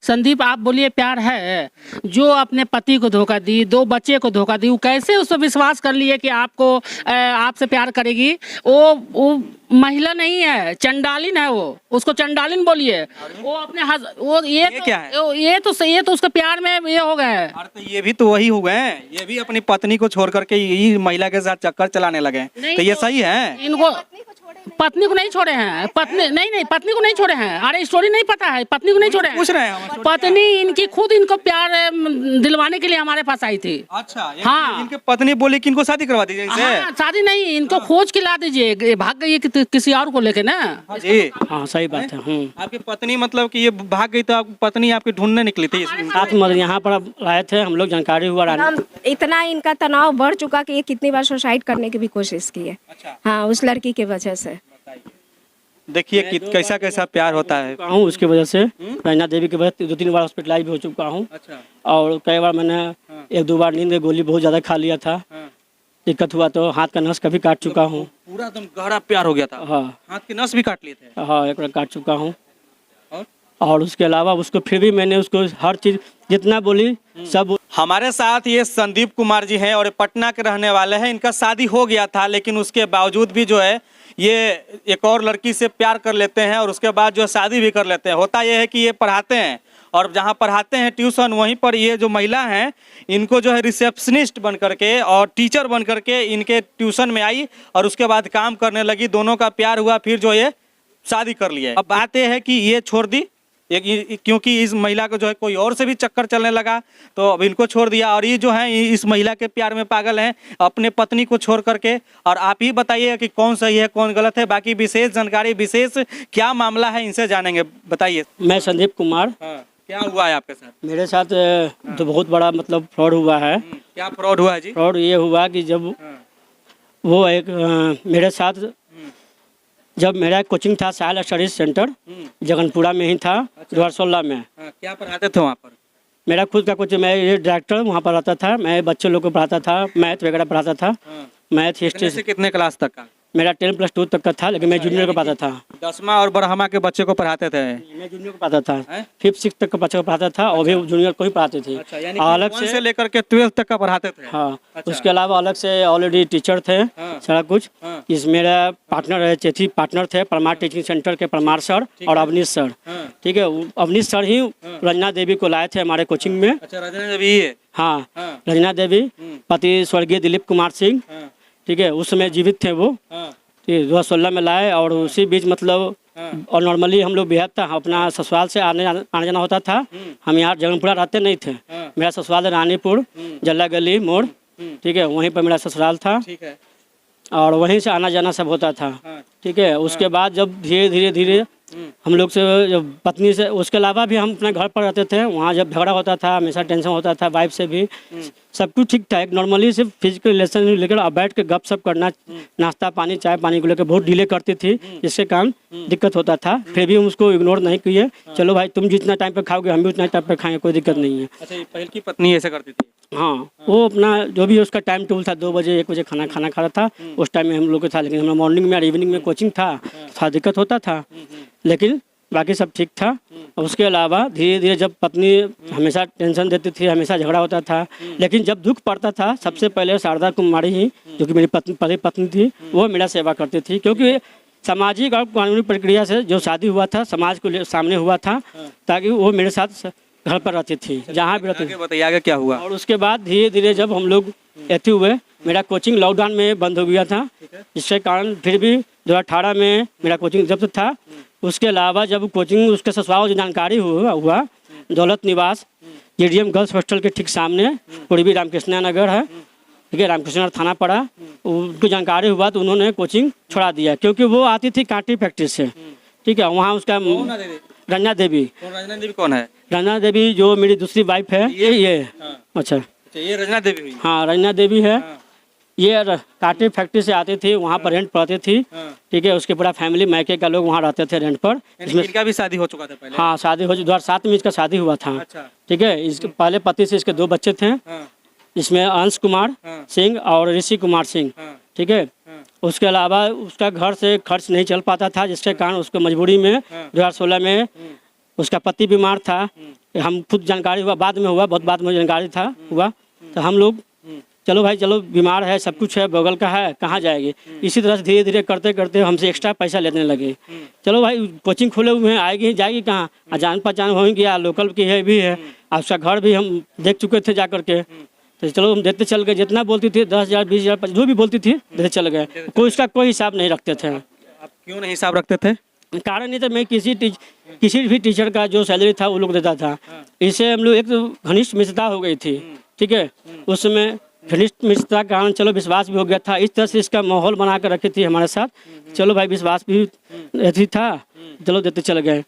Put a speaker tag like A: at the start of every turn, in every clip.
A: संदीप, आप बोलिए प्यार है? जो अपने पति को धोखा दी, 2 बच्चे को धोखा दी, वो कैसे उस पर विश्वास कर लिए कि आपको आपसे प्यार करेगी? वो महिला नहीं है, चंडालिन है वो, उसको चंडालिन बोलिए। वो अपने वो ये
B: क्या है?
A: ये तो उसके प्यार में ये हो गए हैं।
B: अरे तो ये भी तो वही हो गए हैं, ये भी अपनी पत्नी को छोड़ करके यही महिला के साथ चक्कर चलाने लगे हैं।
A: नहीं
B: तो ये
A: तो
B: सही है?
A: इनको पत्नी को नहीं छोड़े हैं, पत्नी नहीं पत्नी को नहीं छोड़े हैं। अरे स्टोरी नहीं पता है, पत्नी को नहीं छोड़े हैं।
B: पूछ रहे हैं हम।
A: पत्नी इनकी खुद इनको प्यार दिलवाने के लिए हमारे पास आई थी।
B: अच्छा,
A: हाँ।
B: इनके पत्नी बोली कि इनको शादी करवा दीजिए इनसे।
A: हाँ, शादी नहीं, इनको खोज के ला दीजिए, ये भाग गई है किसी और को लेके ना।
B: हाँ जी,
A: हाँ सही बात है।
B: आपकी पत्नी मतलब कि ये भाग गई तो पत्नी आपकी ढूंढने निकली थी?
A: साथ में यहाँ पर आए थे हम लोग, जानकारी हुआ
C: हम इतना इनका तनाव बढ़ चुका कि ये कितनी बार सुसाइड करने की भी कोशिश की है।
B: अच्छा।
C: हाँ, उस लड़की की वजह से।
B: देखिए कि कैसा कैसा प्यार होता है।
A: हूँ उसकी वजह से, रैना देवी की वजह से 2-3 बार हॉस्पिटलाइज भी हो चुका हूँ।
B: अच्छा।
A: और कई बार मैंने 1-2 बार नींद में गोली बहुत ज़्यादा खा लिया था। दिक्कत हुआ तो हाथ का नस कभी काट चुका हूँ।
B: पूरा एकदम गहरा प्यार हो गया था?
A: हाँ।
B: हाथ के नस भी काट लिए थे?
A: हाँ, एक बार काट चुका हूँ।
B: और?
A: और उसके अलावा उसको फिर भी मैंने उसको हर चीज़ जितना बोली सब।
B: हमारे साथ ये संदीप कुमार जी हैं और ये पटना के रहने वाले हैं। इनका शादी हो गया था, लेकिन उसके बावजूद भी जो है ये एक और लड़की से प्यार कर लेते हैं और उसके बाद जो शादी भी कर लेते हैं। होता यह है कि ये पढ़ाते हैं और जहाँ पढ़ाते हैं ट्यूशन, वहीं पर ये जो महिला हैं इनको जो है रिसेप्शनिस्ट बन करके और टीचर बन करके इनके ट्यूशन में आई और उसके बाद काम करने लगी। दोनों का प्यार हुआ, फिर जो ये शादी कर लिए। अब बात यह है कि ये छोड़ दी क्योंकि इस महिला को जो है कोई और से भी चक्कर चलने लगा, तो अब इनको छोड़ दिया। और ये जो है इस महिला के प्यार में पागल हैं अपने पत्नी को छोड़ करके। और आप ही बताइए कि कौन सही है कौन गलत है। बाकी विशेष जानकारी, विशेष क्या मामला है, इनसे जानेंगे। बताइए।
A: मैं संदीप कुमार।
B: हाँ, क्या हुआ है आपके साथ?
A: मेरे साथ तो बहुत बड़ा मतलब फ्रॉड हुआ है।
B: क्या फ्रॉड हुआ है जी?
A: फ्रॉड ये हुआ कि जब वो एक मेरे साथ, जब मेरा कोचिंग था साहिल स्टडीज सेंटर, जगनपुरा में ही था। 2016 में।
B: क्या पढ़ाते थे वहाँ पर?
A: मेरा खुद का कोचिंग, मैं ये डायरेक्टर वहाँ पर रहता था। मैं बच्चे लोग को पढ़ाता था, मैथ वगैरह पढ़ाता था। मैथ हिस्ट्री
B: से कितने क्लास तक का?
A: मेरा 10+2 तक का था, लेकिन मैं जूनियर को पढ़ाता था।
B: 10वां और बरहमा के बच्चे को पढ़ाते थे?
A: मैं जूनियर को पढ़ाता था। 5th-6 तक का बच्चे को पढ़ाता था और भी जूनियर को ही पढ़ाते थे।
B: अच्छा, यानी
A: अलग
B: 1 से लेकर के 12 तक का पढ़ाते थे?
A: हाँ।
B: अच्छा।
A: उसके अलावा अलग से ऑलरेडी टीचर थे सारा कुछ। इस मेरा पार्टनर है, चेथी पार्टनर थे परमार टीचिंग सेंटर के, परमार सर और अवनीश सर। ठीक है, अवनीश सर ही रंजना देवी को लाए थे हमारे कोचिंग में।
B: अच्छा, रंजना देवी है?
A: हाँ, रंजना देवी पति स्वर्गीय दिलीप कुमार सिंह। ठीक है, उस समय जीवित थे वो। 2016 में लाए और उसी बीच मतलब और नॉर्मली हम लोग बेहद था, अपना ससुराल से आने जाना होता था। हम यहाँ जगनपुरा रहते नहीं थे। मेरा ससुराल रानीपुर जल्ला गली मोड़। ठीक है, वहीं पर मेरा ससुराल था।
B: ठीक है।
A: और वहीं से आना जाना सब होता था। ठीक है, उसके बाद जब धीरे धीरे हम लोग से, जब पत्नी से, उसके अलावा भी हम अपने घर पर रहते थे। वहाँ जब झगड़ा होता था, हमेशा टेंशन होता था वाइफ से भी। सब कुछ ठीक था, एक नॉर्मली सिर्फ फिजिकल रिलेशन लेकर अब बैठ के गपशप करना, नाश्ता पानी चाय पानी को लेकर बहुत डिले करती थी, जिसके कारण दिक्कत होता था। फिर भी हम उसको इग्नोर नहीं किए। चलो भाई, तुम जितना टाइम पे खाओगे हम भी उतना टाइम पे खाएंगे, कोई दिक्कत नहीं है।
B: अच्छा, पहले की पत्नी ऐसे करती थी?
A: हाँ, वो अपना जो भी उसका टाइम टेबल था, 2 बजे 1 बजे खाना खा रहा था। उस टाइम में हम लोग को था, लेकिन हमारा मॉर्निंग में और इवनिंग में कोचिंग था, थोड़ा दिक्कत होता था, लेकिन बाकी सब ठीक था। उसके अलावा धीरे धीरे जब पत्नी हमेशा टेंशन देती थी, हमेशा झगड़ा होता था, लेकिन जब दुख पड़ता था सबसे पहले शारदा कुमारी ही, जो कि मेरी पत्नी थी, वो मेरा सेवा करती थी। क्योंकि सामाजिक और कानूनी प्रक्रिया से जो शादी हुआ था समाज को सामने हुआ था, ताकि वो मेरे साथ घर पर रहती थी, जहाँ भी रहती थी।
B: बताइए आगे क्या हुआ?
A: और उसके बाद धीरे धीरे जब हम लोग ऐसे हुए, मेरा कोचिंग लॉकडाउन में बंद हो गया था, जिसके कारण फिर भी 2018 में मेरा कोचिंग जब्त था। उसके अलावा जब कोचिंग उसके ससुराल की जानकारी हुआ दौलत निवास JDM गर्ल्स हॉस्टल के ठीक सामने पूर्वी रामकृष्णा नगर है। ठीक है, रामकृष्णा थाना पड़ा। उनको जानकारी हुआ तो उन्होंने कोचिंग छोड़ा दिया, क्योंकि वो आती थी कांटी फैक्ट्री से। ठीक है, वहाँ उसका रंजना देवी।
B: रंजना देवी कौन है?
A: रंजना देवी जो मेरी दूसरी वाइफ है, ये अच्छा,
B: ये रंजना देवी हुई?
A: हाँ, रंजना देवी है। ये कांटी फैक्ट्री से आती थी, वहाँ पर रेंट पड़ती थी। ठीक है, उसके पूरा फैमिली मैके का लोग वहाँ रहते थे रेंट पर।
B: इसमें इनका भी शादी हो चुका था पहले?
A: हाँ, शादी हो 2007 में इसका शादी हुआ था।
B: अच्छा।
A: ठीक है, इसके पहले पति से इसके 2 बच्चे थे, इसमें अंश कुमार सिंह और ऋषि कुमार सिंह। ठीक है, उसके अलावा उसका घर से खर्च नहीं चल पाता था, जिसके कारण उसको मजबूरी में 2016 में उसका पति बीमार था, हम खुद जानकारी हुआ बाद में हुआ, बहुत बाद में जानकारी था हुआ, तो हम लोग चलो भाई चलो बीमार है, सब कुछ है, बगल का है, कहाँ जाएगी। इसी तरह से धीरे धीरे करते करते हमसे एक्स्ट्रा पैसा लेने लगे। चलो भाई कोचिंग खोले हुए हैं, आएगी जाएगी कहाँ, जान पहचान होंगी या लोकल की है भी है, और उसका घर भी हम देख चुके थे जा करके, तो चलो हम देते चल गए। जितना बोलती थी 10,000 20,000 जो भी बोलती थी देते चल गए, कोई इसका कोई हिसाब नहीं रखते थे।
B: आप क्यों नहीं हिसाब रखते थे?
A: कारण ये था मैं किसी भी टीचर का जो सैलरी था वो लोग देता था। इससे हम लोग एक तो घनिष्ठ मित्रता हो गई थी, ठीक है। उस समय घनिष्ठ मित्रता के कारण चलो विश्वास भी हो गया था। इस तरह से इसका माहौल बना कर रखी थी हमारे साथ, चलो भाई विश्वास भी ऐसी था, चलो देते चले गए।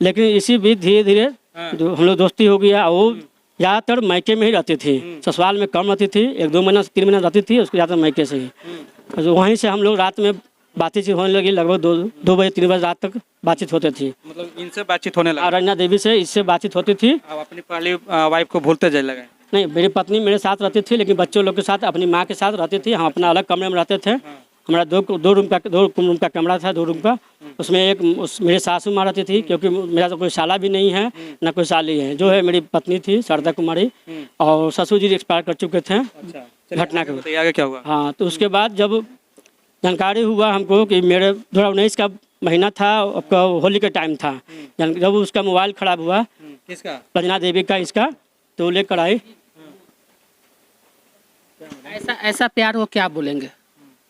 A: लेकिन इसी भी धीरे धीरे जो हम लोग दोस्ती हो गया, वो ज़्यादातर मायके में ही रहती थी, ससुराल में कम रहती थी, 1-2 महीना 3 महीना रहती थी, उसके ज़्यादा मायके से ही। तो वहीं से हम लोग रात में बातचीत होने लगी, लगभग 2 बजे 3 बजे रात तक बातचीत होती थी।
B: मतलब इनसे बातचीत होने लगा?
A: रंजना देवी से इससे बातचीत होती थी।
B: आप अपनी पहली वाइफ को भूलते जाने लगे?
A: नहीं, मेरी पत्नी मेरे साथ रहती थी, लेकिन बच्चों लोग के साथ अपनी माँ के साथ रहती थी। हम अपना अलग कमरे में रहते थे। हमारा दो रूम का कमरा था, 2 रूम का। उसमें मेरे सासू माँ रहती थी, क्योंकि मेरा तो कोई साला भी नहीं है ना कोई साली है। जो है मेरी पत्नी थी शारदा कुमारी, और ससुर जी एक्सपायर कर चुके थे घटना के।
B: आगे क्या हुआ?
A: हाँ, तो उसके बाद जब जानकारी हुआ हमको कि मेरे 2019 का महीना था, आपका होली का टाइम था, जब उसका मोबाइल खराब हुआ,
B: किसका?
A: रंजना देवी का, इसका, तो लेकर आई।
D: ऐसा प्यार को क्या बोलेंगे,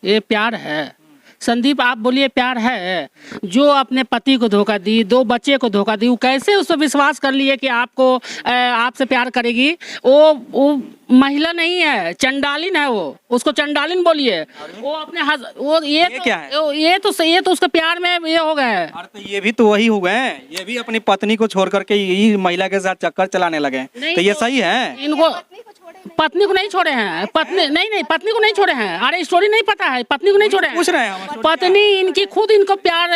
D: ये प्यार है। संदीप आप बोलिए प्यार है। जो अपने पति को धोखा दी, 2 बच्चे को धोखा दी, वो कैसे उसको विश्वास कर लिए कि आपसे प्यार करेगी। वो महिला नहीं है, चंडालिन है वो, उसको चंडालिन बोलिए। वो अपने वो ये तो,
B: क्या है?
D: ये तो उसके प्यार में ये हो गए।
B: अरे तो ये भी तो वही हुए हैं, ये भी अपनी पत्नी को छोड़ करके यही महिला के साथ चक्कर चलाने लगे। तो ये सही है?
D: इनको पत्नी को नहीं छोड़े हैं, पत्नी को नहीं छोड़े हैं। अरे स्टोरी नहीं पता है, पत्नी को नहीं छोड़े हैं।
B: पूछ रहे हैं हम।
D: पत्नी इनकी खुद इनको प्यार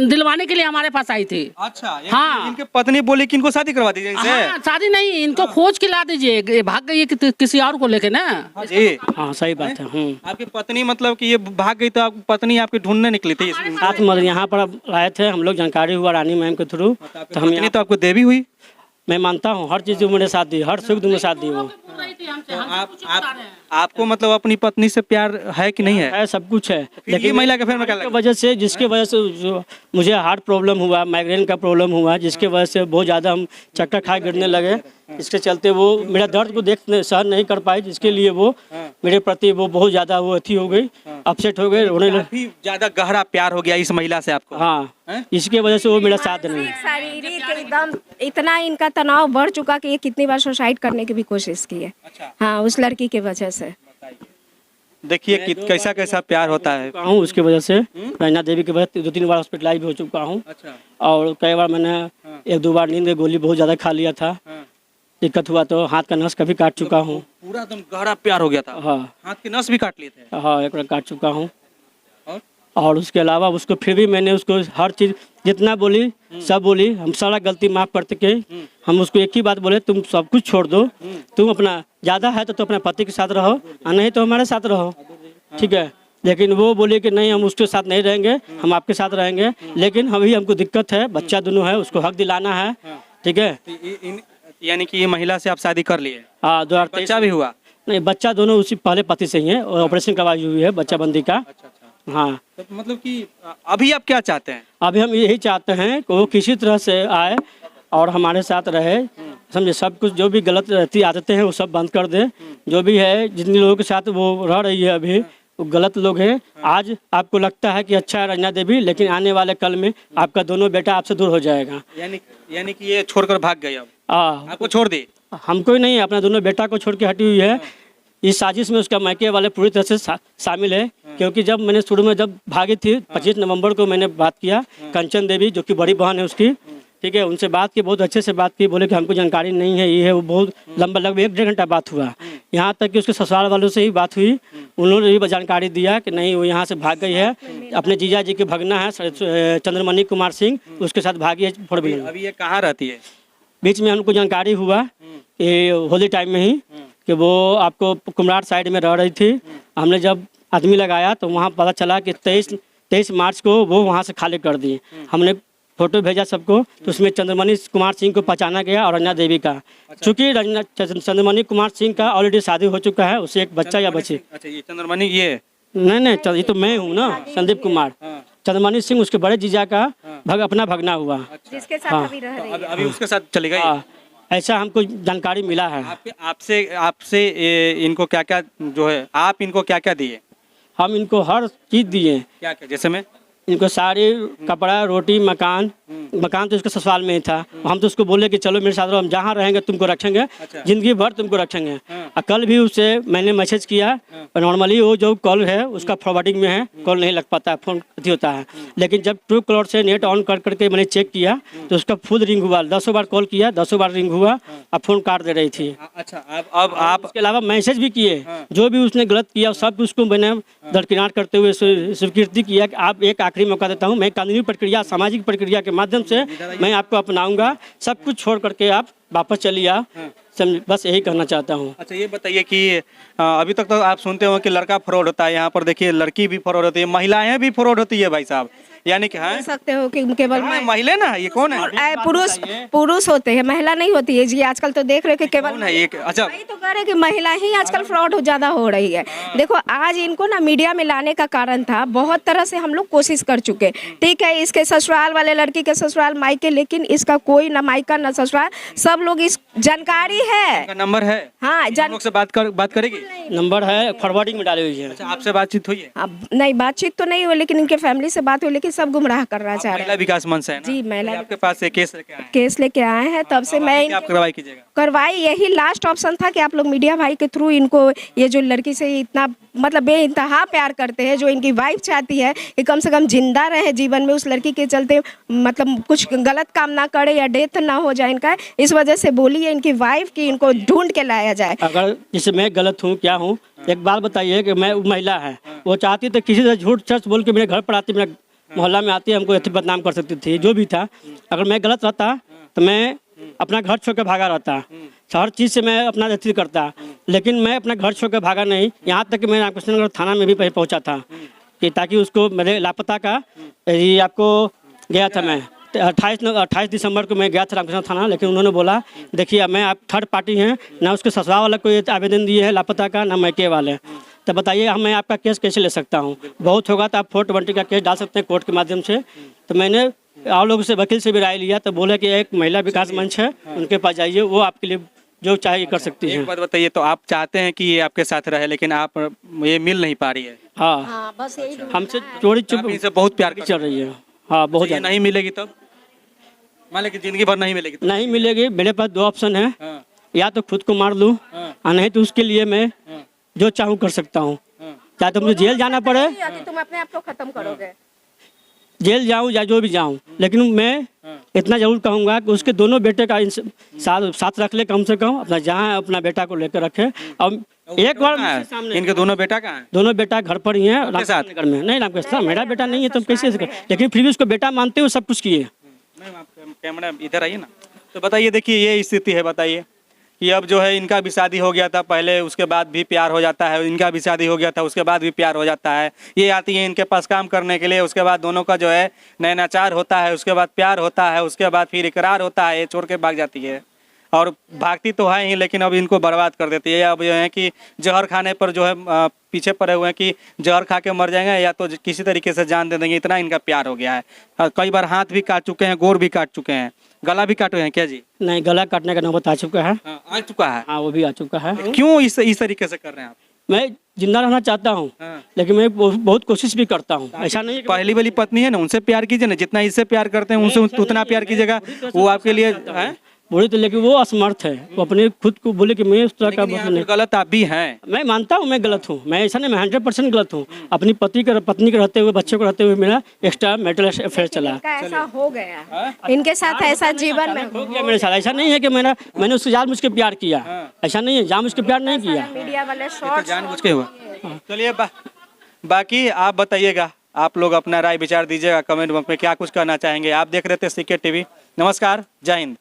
D: दिलवाने के लिए हमारे पास आई थी।
B: अच्छा,
D: हाँ।
B: इनके पत्नी बोली कि इनको शादी करवा दीजिए इनसे।
D: हाँ, शादी नहीं, इनको खोज के ला दीजिए, भाग गई है किसी और को लेके ना।
B: हाँ जी,
A: हाँ सही बात है।
B: आपकी पत्नी मतलब कि ये भाग गई, तो आपकी पत्नी आपकी ढूंढने निकली थी?
A: साथ में यहाँ पर अब आए थे हम लोग, जानकारी हुआ रानी मैम के थ्रू, तो हम
B: पत्नी तो आपको देवी हुई?
A: मैं मानता हूँ, हर चीज़ मेरे साथ दी, हर सुख दुख मेरे साथ दी वो।
B: आपको मतलब अपनी पत्नी से प्यार है कि नहीं है?
A: सब कुछ है,
B: लेकिन महिला के फेर में क्या लगा?
A: जिसके वजह से जो मुझे हार्ट प्रॉब्लम हुआ, माइग्रेन का प्रॉब्लम हुआ, जिसके वजह से बहुत ज़्यादा हम चक्कर खाए गिरने लगे। इसके चलते वो मेरा दर्द को सहन नहीं कर पाई, जिसके लिए वो मेरे प्रति वो बहुत ज़्यादा वो अथी हो गई, अपसेट हो गए, रोने लगे।
B: काफी ज्यादा गहरा प्यार हो गया इस महिला से आपको?
A: हाँ, इसके वजह से वो मेरा साथ नहीं।
C: शारीरिक एकदम इतना इनका तनाव बढ़ चुका कि ये कितनी बार सुसाइड करने की भी कोशिश की है।
B: अच्छा।
C: हाँ, उस लड़की की वजह से।
B: देखिए कैसा कैसा प्यार होता है।
A: हूँ उसकी वजह से, रंजना देवी की वजह से 2-3 बार हॉस्पिटलाइज भी हो चुका हूँ।
B: अच्छा।
A: और कई बार मैंने 1-2 बार नींद की गोली बहुत ज़्यादा खा लिया था, दिक्कत हुआ तो हाथ का नस कभी काट चुका हूँ।
B: पूरा एकदम गहरा प्यार हो गया था?
A: हाँ।
B: हाथ के नस भी काट लिए थे?
A: हाँ, एक बार काट चुका हूँ।
B: और
A: उसके अलावा उसको फिर भी मैंने उसको हर चीज़ जितना बोली सब बोली, हम सारा गलती माफ़ करते के हम उसको एक ही बात बोले, तुम सब कुछ छोड़ दो, तुम अपना ज़्यादा है तो अपने पति के साथ रहो, और नहीं तो हमारे साथ रहो, ठीक है। लेकिन वो बोले कि नहीं हम उसके साथ नहीं रहेंगे, हम आपके साथ रहेंगे, लेकिन अभी हमको दिक्कत है, बच्चा दोनों है, उसको हक दिलाना है, ठीक है।
B: यानी कि ये महिला से आप शादी कर लिए?
A: हाँ, 2023
B: बच्चा भी हुआ?
A: नहीं, बच्चा दोनों उसी पहले पति से ही है, और ऑपरेशन करवाई हुई है बच्चा बंदी का। हाँ,
B: तो मतलब कि अभी आप क्या चाहते हैं?
A: अभी हम यही चाहते हैं कि वो किसी तरह से आए और हमारे साथ रहे, समझे। सब कुछ जो भी गलत रहती आदतें हैं वो सब बंद कर दे। जो भी है, जिन लोगों के साथ वो रह रही है अभी, वो गलत लोग हैं। आज आपको लगता है कि अच्छा है रंजना देवी, लेकिन आने वाले कल में आपका दोनों बेटा आपसे दूर हो जाएगा।
B: यानी कि ये छोड़कर भाग गई? अब आपको छोड़ दी?
A: हमको ही नहीं, अपना दोनों बेटा को छोड़ के हटी हुई है। इस साजिश में उसका मायके वाले पूरी तरह से शामिल है, क्योंकि जब मैंने शुरू में जब भागी थी 25 नवंबर को मैंने बात किया, कंचन देवी जो कि बड़ी बहन है उसकी, ठीक है, उनसे बात की, बहुत अच्छे से बात की। बोले कि हमको जानकारी नहीं है, ये है वो। बहुत लंबा, लगभग 1-1.5 घंटा बात हुआ। यहाँ तक कि उसके ससुराल वालों से ही बात हुई, उन्होंने भी जानकारी दिया कि नहीं वो यहाँ से भाग गई है, अपने जीजा जी के भगना है चंद्रमणि कुमार सिंह, उसके साथ भागी है 4 व्हीलर।
B: अभी ये कहाँ रहती है?
A: बीच में हमको जानकारी हुआ कि होली टाइम में ही कि वो आपको कुमराट साइड में रह रही थी। हमने जब आदमी लगाया तो वहाँ पता चला कि 23 मार्च को वो वहाँ से खाली कर दी। हमने फोटो भेजा सबको, तो उसमें चंद्रमणि कुमार सिंह को पहचाना गया और रंजना देवी का। चूँकि चंद्रमणि कुमार सिंह का ऑलरेडी शादी हो चुका है, उससे एक बच्चा या बच्ची।
B: अच्छा, ये चंद्रमणि ये
A: नहीं, ये तो मैं हूँ ना, संदीप कुमार। चंद्रमणि सिंह उसके बड़े जीजा का अपना भगना हुआ।
C: जिसके साथ अभी रह रही है।
B: अभी उसके साथ चली गई।
A: हाँ, ऐसा हमको जानकारी मिला है।
B: आपसे आपसे इनको क्या क्या जो है, आप इनको क्या क्या दिए?
A: हम इनको हर चीज़ दिए।
B: क्या क्या? जैसे में
A: इनको साड़ी, कपड़ा, रोटी, मकान तो इसके ससुराल में ही था। हम तो उसको बोले कि चलो मेरे साथ रहो, हम जहाँ रहेंगे तुमको रखेंगे, जिंदगी भर तुमको रखेंगे। और कल भी उससे मैंने मैसेज किया, और नॉर्मली वो जो कॉल है उसका फॉरवर्डिंग में है, कॉल नहीं लग पाता है, फोन अथी होता है। लेकिन जब ट्रू कॉलर से नेट ऑन कर करके मैंने चेक किया तो उसका फुल रिंग हुआ। 10 बार कॉल किया, 10 बार रिंग हुआ, अब फोन काट दे रही थी।
B: अच्छा, अब आप
A: उसके अलावा मैसेज भी किए, जो भी उसने गलत किया सब उसको मैंने दरकिनार करते हुए स्वीकृति किया कि आप एक आखिरी मौका देता हूँ, मैं कानूनी प्रक्रिया, सामाजिक प्रक्रिया के माध्यम से मैं आपको अपनाऊंगा, सब कुछ छोड़ करके आप वापस चलिए। बस यही कहना चाहता हूँ।
B: अच्छा, ये बताइए कि अभी तक तो आप सुनते हो कि लड़का फ्रॉड होता है, यहाँ पर देखिए लड़की भी फ्रॉड होती है, महिलाएं भी फ्रॉड होती है भाई साहब, यानी कि
C: बोल सकते हो कि केवल
B: महिला ना, ये कौन है?
C: पुरुष होते हैं, महिला नहीं होती है जी। आजकल तो देख रहे हो कि केवल
B: कौन है एक? अच्छा,
C: वही तो कह रहे कि महिला ही आजकल फ्रॉड ज्यादा हो रही है। देखो, आज इनको ना मीडिया में लाने का कारण था, बहुत तरह से हम लोग कोशिश कर चुके। ठीक है, इसके ससुराल वाले लड़की के ससुराल मायके, लेकिन इसका कोई ना मायका ना ससुराल, सब लोग इस जानकारी है।
B: नंबर है?
C: हाँ,
B: लोग से बात करेगी?
A: नंबर है, फॉरवर्डिंग में डाली हुई है।
B: अच्छा, आपसे बातचीत हुई है?
C: अब नहीं, बातचीत तो नहीं हुई, लेकिन इनके फैमिली से बात हुई, लेकिन सब गुमराह करना चाह रहे
B: महिला
C: हैं।
B: विकास मंच से है ना?
C: जी, महिला
B: आपके पास से केस लेके आए हैं?
C: केस लेके आए हैं, तब से मैं
B: आप कार्रवाई कीजिएगा।
C: करवाई। यही लास्ट ऑप्शन था कि आप लोग मीडिया भाई के थ्रू इनको, ये जो लड़की से इतना मतलब बेइंतहा प्यार करते हैं, जो इनकी वाइफ चाहती है कि कम से कम जिंदा रहे जीवन में, उस लड़की के चलते मतलब कुछ गलत काम ना करे या डेथ ना हो जाए इनका, इस वजह से बोली है इनकी वाइफ कि इनको ढूंढ के लाया जाए।
A: अगर जैसे मैं गलत हूँ, क्या हूँ, एक बात बताइए कि मैं महिला है, वो चाहती तो किसी से झूठ सच बोल के मेरे घर पर आती, मेरे मोहल्ला में आती, हमको ऐसे बदनाम कर सकती थी, जो भी था। अगर मैं गलत रहता तो मैं अपना घर छोड़ कर भागा रहता, हर चीज़ से मैं अपना अथी करता, लेकिन मैं अपना घर छोड़ कर भागा नहीं। यहाँ तक कि मैं रामकृष्णनगर थाना में भी पहुँचा था कि ताकि उसको मेरे लापता का ये आपको गया था। मैं 28 दिसंबर को मैं गया था रामकृष्ण थाना, लेकिन उन्होंने बोला देखिए मैं आप थर्ड पार्टी हैं, ना उसके ससुराल वाला कोई आवेदन दिए है लापता का, ना मैके वाले। तो बताइए मैं आपका केस कैसे ले सकता हूँ? बहुत होगा तो आप 420 का केस डाल सकते हैं कोर्ट के माध्यम से। तो मैंने आप लोगों से, वकील से भी राय लिया, तो बोले कि एक महिला विकास मंच है, उनके पास जाइए, वो आपके लिए जो चाहे कर सकती है।
B: एक बात बताइए, तो आप चाहते हैं कि ये आपके साथ रहे, लेकिन आप ये मिल नहीं पा रही है?
A: हाँ,
C: बस यही
A: हमसे चोरी चुप
B: इनसे बहुत प्यार
A: चल रही है। हाँ, बहुत
B: ये नहीं मिलेगी तब मान ली कि जिंदगी भर नहीं मिलेगी?
A: नहीं मिलेगी। मेरे पास 2 ऑप्शन है, या तो खुद को मार लूँ, और नहीं तो उसके लिए मैं जो चाहूँ कर सकता हूँ। चाहे तो मुझे जेल जाना पड़े,
C: तुम अपने आप को खत्म करोगे,
A: जेल जाऊँ या जो भी जाऊँ, लेकिन मैं इतना जरूर कहूँगा कि उसके दोनों बेटे का साथ रख ले, कम से कम अपना जहाँ अपना बेटा को लेकर रखे। और एक बार सामने
B: इनके दोनों बेटा कहाँ हैं?
A: दोनों बेटा घर पर ही हैं, रामकृष्ण नगर में। नहीं, रामकृष्ण मेरा बेटा नहीं है, तुम कैसे, लेकिन फिर भी उसको बेटा मानते हुए सब कुछ किए।
B: कैमरा इधर आइए ना। तो बताइए, देखिए ये स्थिति है, बताइए कि अब जो है इनका भी शादी हो गया था पहले, उसके बाद भी प्यार हो जाता है, इनका भी शादी हो गया था, उसके बाद भी प्यार हो जाता है। ये आती है इनके पास काम करने के लिए, उसके बाद दोनों का जो है नैनाचार होता है, उसके बाद प्यार होता है, उसके बाद फिर इकरार होता है, ये छोड़ के भाग जाती है। और भागती तो है ही, लेकिन अब इनको बर्बाद कर देती है। अब जो है कि जहर खाने पर जो है पीछे पड़े हुए हैं कि जहर खा के मर जाएंगे या तो किसी तरीके से जान दे देंगे, इतना इनका प्यार हो गया है। कई बार हाथ भी काट चुके हैं, गोर भी काट चुके हैं, गला भी काटे हैं क्या जी?
A: नहीं, गला काटने का नौबत आ चुका है।
B: आ चुका है?
A: हाँ, वो भी आ चुका है।
B: क्यों इस तरीके से कर रहे हैं आप?
A: मैं जिंदा रहना चाहता हूँ, लेकिन मैं बहुत कोशिश भी करता हूँ। ऐसा नहीं है कि
B: पहली वाली पत्नी है ना, उनसे प्यार कीजिए ना, जितना इससे प्यार करते हैं उनसे उतना प्यार कीजिएगा, वो आपके लिए है।
A: बोले तो, लेकिन वो असमर्थ है, वो अपने खुद को बोले कि मैं उस तरह का नहीं।
B: गलत आप भी हैं।
A: मैं मानता हूँ मैं गलत हूँ, मैं ऐसा नहीं, मैं 100% गलत हूँ। अपनी पत्नी के रहते हुए, बच्चे को रहते हुए मेरा एक्स्ट्रा मैरिटल अफेयर चला।
C: ऐसा हो गया इनके साथ, ऐसा जीवन में
A: हो गया मेरे साथ। ऐसा नहीं है कि मैंने उससे जानबूझ के प्यार किया, ऐसा नहीं है, जानबूझ के प्यार नहीं किया।
C: मीडिया वाले शॉर्ट
B: जानबूझ के हुआ। चलिए बाकी आप बताइएगा, आप लोग अपना राय विचार दीजिएगा कमेंट बॉक्स में, क्या कुछ कहना चाहेंगे। आप देख रहे थे सीके टीवी। नमस्कार, जय हिंद।